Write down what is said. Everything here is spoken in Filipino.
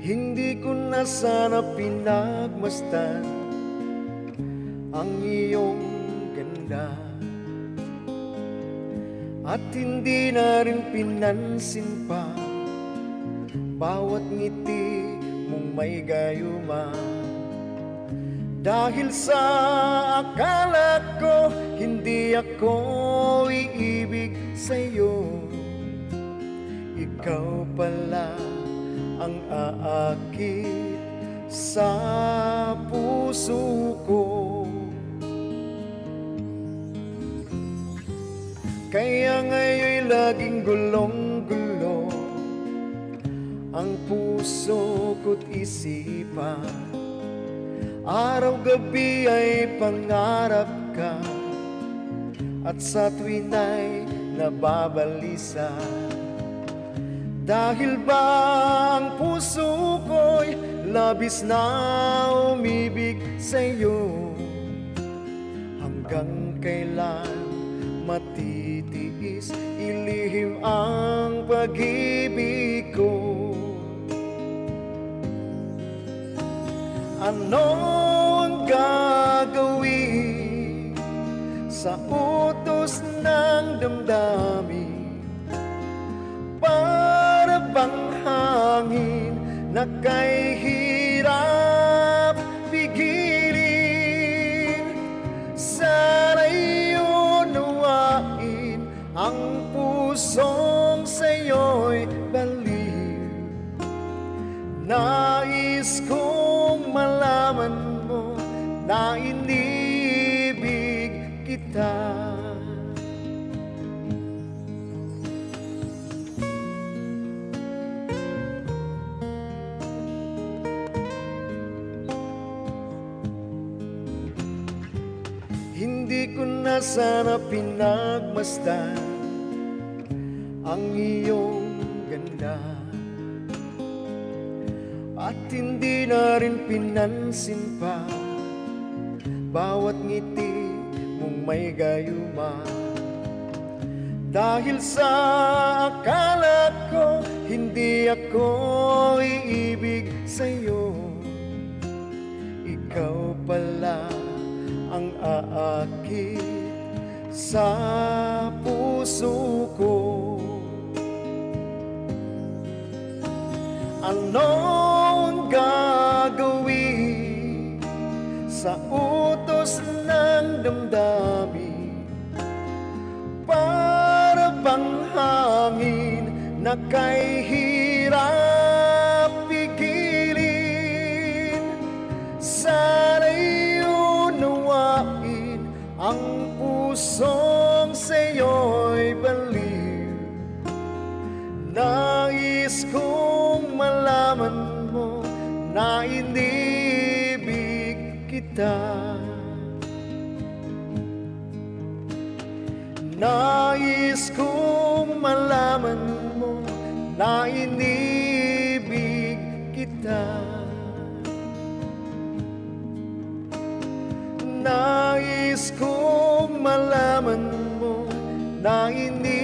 Hindi ko na sana pinagmasdan ang iyong ganda, at hindi na rin pinansin pa bawat ngiti mong may gayuma. Dahil sa akala ko hindi ako iibig sa'yo, ikaw pala ang aakit sa puso ko. Kaya ngayon'y laging gulong-gulo ang puso ko't isipan. Araw-gabi ay pangarap ka, at sa tuwin ay nababalisa. Dahil ba ang puso ko'y labis na umibig sa'yo, hanggang kailan matitiis ilihim ang pag-ibig ko? Ano ang gagawin sa utos ng damdamin? Para bang hangin na kay hirap pigilin? Sana'y unawain ang pusong sa'yo'y baliw. Nais kong malaman mo na inibig kita. Hindi ko na sana pinagmasdan ang iyong ganda, at hindi na rin pinansin pa bawat ngiti mong may gayuma. Dahil sa akala ko hindi ako iibig sa'yo, ikaw pala ang aakit sa puso ko. Anong gagawin sa utos ng damdamin? Para bang hangin na kay hirap pigilin? Sana'y unawain ang pusong sa'yo'y baliw. Nais kong malaman mo na inibig kita. Nais kong malaman mo na inibig kita. Nais kong malaman mo na inibig